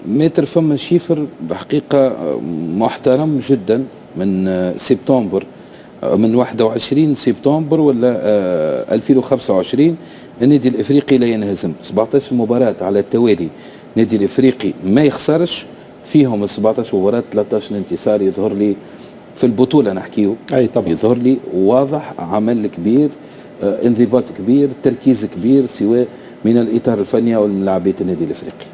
متر فما شيفر بحقيقة محترم جدا من سبتمبر، من 21 سبتمبر ولا 2025 النادي الافريقي لا ينهزم. 17 مباراة على التوالي النادي الافريقي ما يخسرش فيهم، ال 17 مباراة 13 انتصار. يظهر لي في البطولة نحكيه، اي طبعا يظهر لي واضح عمل كبير، انضباط كبير، تركيز كبير، سواء من الاطار الفني او من لاعبيه النادي الافريقي.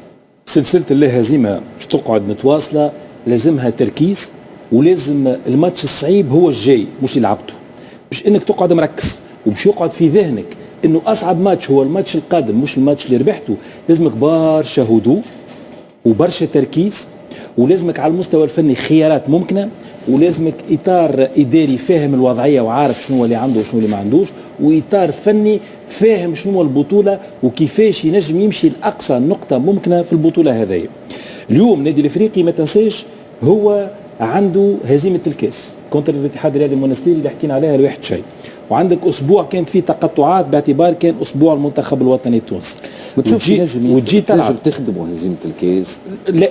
سلسله اللا هزيمه مش تقعد متواصله، لازمها تركيز، ولازم الماتش الصعيب هو الجاي مش اللي لعبته، مش انك تقعد مركز ومش يقعد في ذهنك انه اصعب ماتش هو الماتش القادم مش الماتش اللي ربحته. لازمك برشا هدوء وبرشا تركيز، ولازمك على المستوى الفني خيارات ممكنه، ولازمك اطار اداري فاهم الوضعيه وعارف شنو اللي عنده وشنو اللي ما عندوش، واطار فني فاهم شنو البطوله وكيفاش ينجم يمشي لاقصى نقطه ممكنه في البطوله هذه. اليوم النادي الافريقي ما تنساش هو عنده هزيمه الكاس كونتر الاتحاد الرياضي المونستيري اللي حكينا عليها لواحد شيء، وعندك اسبوع كانت فيه تقطعات باعتبار كان اسبوع المنتخب الوطني التونسي. وتشوف وتجي تنجم تخدموا هزيمه الكاس،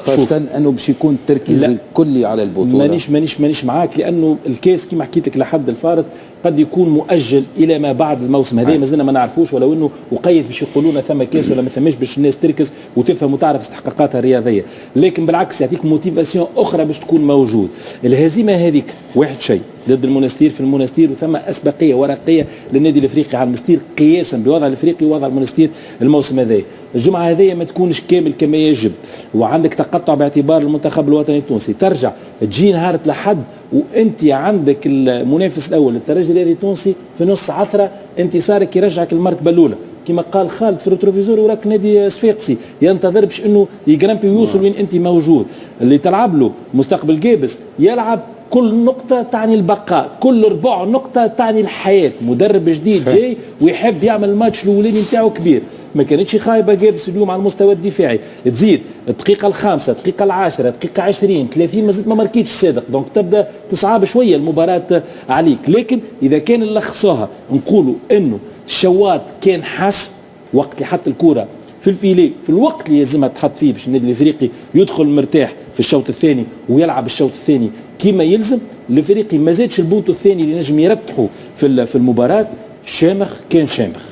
خاصه انه باش يكون التركيز الكلي على البطوله. مانيش معاك، لانه الكاس كما حكيت لك لحد الفارط قد يكون مؤجل الى ما بعد الموسم هذا، مازلنا ما نعرفوش، ولو انه وقيد باش يقولون ثم كاس ولا ما ثماش باش الناس تركز وتفهم وتعرف استحقاقاتها الرياضيه، لكن بالعكس يعطيك موتيفاسيون اخرى باش تكون موجود. الهزيمه هذيك واحد شيء ضد المونستير في المونستير، وثم اسبقيه ورقيه للنادي الافريقي على المونستير قياسا بوضع الافريقي ووضع المونستير الموسم هذا. الجمعه هذه ما تكونش كامل كما يجب، وعندك تقطع باعتبار المنتخب الوطني التونسي، ترجع تجي نهار الأحد وانت عندك المنافس الاول الترجي الرياضي التونسي في نص عثره، انتصارك يرجعك المرتبه الاولى كما قال خالد في الريتروفيزور، وراك نادي صفاقسي ينتظر باش انه يجرامبي ويوصل وين انت موجود. اللي تلعب له مستقبل جابس يلعب كل نقطة تعني البقاء، كل ربع نقطة تعني الحياة. مدرب جديد جاي ويحب يعمل الماتش الأولاني نتاعو كبير، ما كانتش خايبة جابس اليوم على المستوى الدفاعي، تزيد الدقيقة الخامسة، الدقيقة العاشرة، الدقيقة 20 30 مازلت ما ماركيتش صادق، دونك تبدا تصعب شوية المباراة عليك. لكن إذا كان اللي لخصوها نقولوا إنه الشوات كان حاسم وقت اللي حط الكرة في الفيلي في الوقت اللي لازمها تحط فيه باش النادي الافريقي يدخل مرتاح في الشوط الثاني ويلعب الشوط الثاني كما يلزم. الافريقي ما زادش البوتو الثاني اللي نجم يرتحوا في المباراه. شامخ كان شامخ،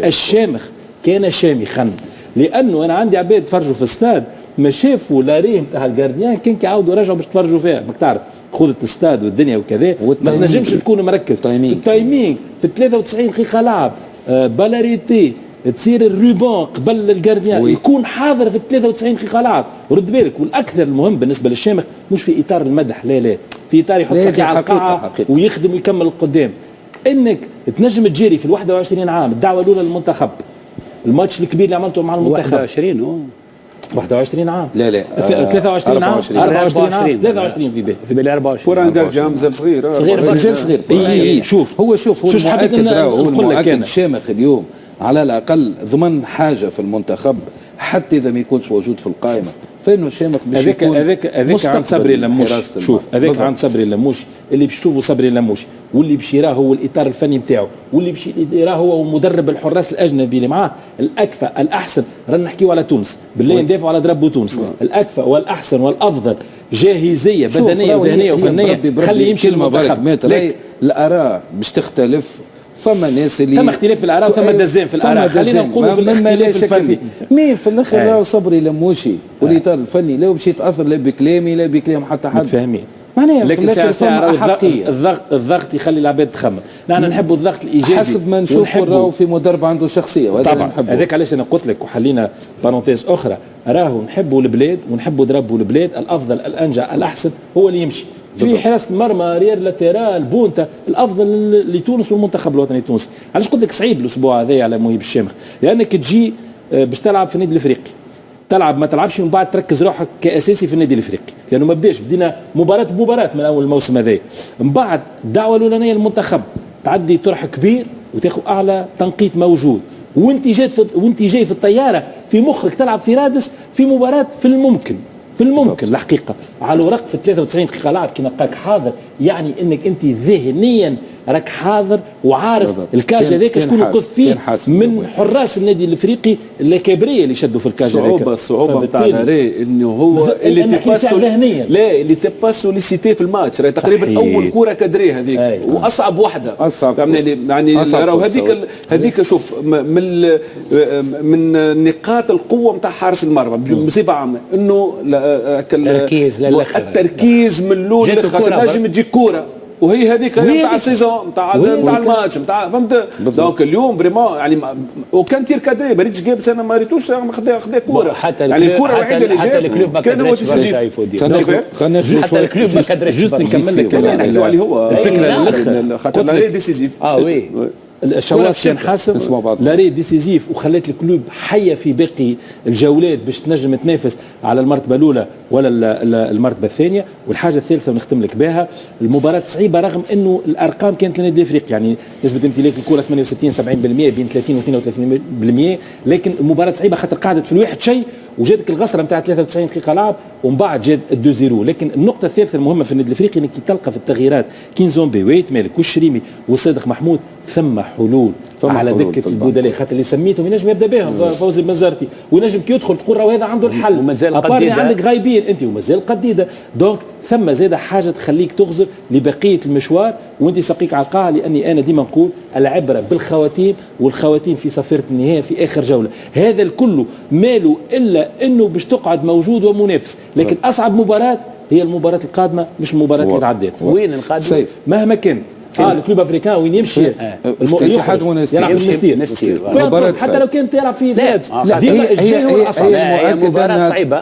الشامخ كان شامخا، لانه انا عندي عباد تفرجوا في الاستاد ما شافوا لا ريم تاع الجارديان كان كيعاودوا رجعوا باش تفرجوا فيها، ماك تعرف خذ الاستاد والدنيا وكذا ما نجمش تكون مركز. التايمينج في 93 دقيقه لعب بالاريتي تصير الروبان قبل الجارديان يكون حاضر في 93 دقيقه لعب. رد بالك، والاكثر المهم بالنسبه للشامخ مش في اطار المدح، لا في اطار يحط ساقي على القاعه ويخدم ويكمل القدام. انك تنجم تجري في ال 21 عام الدعوه الاولى للمنتخب، الماتش الكبير اللي عملته مع المنتخب 21 عام، لا 23 عام 24 عام 23 في بالي 24 وران درجه مازال صغير صغير. شوف هو المؤكد الشامخ اليوم على الاقل ضمن حاجه في المنتخب، حتى اذا ما يكونش موجود في القائمه، فانه الشامخ باش يكون هذاك عند صبري اللموش. شوف هذاك عند صبري اللموش اللي باش تشوفوا صبري اللموش، واللي باش يراه هو الاطار الفني نتاعو، واللي باش يراه هو مدرب الحراس الاجنبي اللي معاه الاكفى الاحسن. رانا نحكيو على تونس بالله، ندافعوا على دربو تونس. الاكفى والاحسن والافضل جاهزيه بدنيه وذهنيه وفنيه خلي يمشي المنتخب. الاراء باش تختلف، فما ناس اللي ثم اختلاف في الاراء وثم دزان في الاراء، خلينا نقولوا في الاختلاف الفني. مين في الاخر راهو صبري لموشي والاطار الفني لا باش يتاثر لا بكلامي لا بكلام حتى حد، متفاهمين. معناها لكن الضغط يخلي العباد تخمم. نحبوا الضغط الايجابي حسب ما نشوفوا راهو في مدرب عنده شخصيه، طبعا هذاك علاش انا قلت لك وحلينا بارونتيز اخرى، راهو نحبوا البلاد ونحبوا دربوا البلاد، الافضل الانجع الاحسن هو اللي يمشي في حراسه المرمى، رير لاتيرال، بونتا، الافضل لتونس والمنتخب الوطني التونسي. علاش قلت لك صعيب الاسبوع هذا على مهيب الشامخ؟ لانك تجي باش تلعب في النادي الافريقي، تلعب ما تلعبش ومن بعد تركز روحك كاساسي في النادي الافريقي، لانه ما بدينا مباراه من اول الموسم هذا. من بعد الدعوه الاولانيه للمنتخب تعدي طرح كبير وتاخذ اعلى تنقيط موجود، وانت جاي في الطياره في مخك تلعب في رادس في مباراه في الممكن الحقيقه على الورق في 93 دقيقه لعب كما قالك حاضر، يعني انك انت ذهنيا راك حاضر وعارف بالضبط. الكاج هذاك شكون وقف فيه من حراس النادي الافريقي الكبريه اللي شدوا في الكاج هذاك. الصعوبه نتاع لاري انه هو اللي تبا سوليسيتي في الماتش، راهي تقريبا اول كره كادري هذيك واصعب واحده يعني راهو هذيك شوف من نقاط القوه نتاع حارس المرمى بصفه عامه، انه التركيز من الاول للاخر تنجم تجيك كوره، وهي هذيك نتاع السيزون نتاع الماتش نتاع فهمت. دونك اليوم فريمون يعني وكان تير كادري ما ريتش جاب، انا ما ريتوش خذا كوره، يعني الكوره الوحيده اللي جاب كان هو ديسيزيف. خلينا نرجعوا شويه الكلوب ما قدرش جوست نكمل لك نحكيو عليه هو الفكره خاطر لا ديسيزيف. وي الشوط كان حاسم لاري ديسيزيف وخلت الكلوب حيه في باقي الجولات باش تنجم تنافس على المرتبه الاولى ولا المرتبه الثانيه. والحاجه الثالثه ونختم لك بها، المباراه صعيبه رغم انه الارقام كانت للنادي الافريقي، يعني نسبه امتلاك الكره 68 70% بين 30 و 32%، لكن المباراه صعيبه خاطر قعدت في الواحد شيء وجاتك الغسره نتاع 93 دقيقه لعب ومن بعد جات الدو زيرو. لكن النقطه الثالثه المهمه في النادي الافريقي انك تلقى في التغييرات كينزومبي ويت مالك والشريمي والصادق محمود ثم حلول على دكه البدلاء، خاطر اللي سميتهم ينجم يبدا بهم فوزي المزارتي وينجم كي يدخل تقول راهو هذا عنده الحل ومازال قديده عندك غايبين انت ومازال قديده. دونك ثم زاد حاجه تخليك تغزر لبقيه المشوار وانت سقيك على القاعه، لاني انا ديما نقول العبره بالخواتيم، والخواتيم في صفيره النهايه في اخر جوله. هذا الكل ماله الا انه باش تقعد موجود ومنافس، لكن اصعب مباراه هي المباراه القادمه مش المباراه اللي تعدت. وين القادمه مهما كانت الكلوب افريكان وين يمشي اتحاد منافس يلعب في المستير حتى لو كانت يلعب في بلاد، هي مؤكده انها تقريبا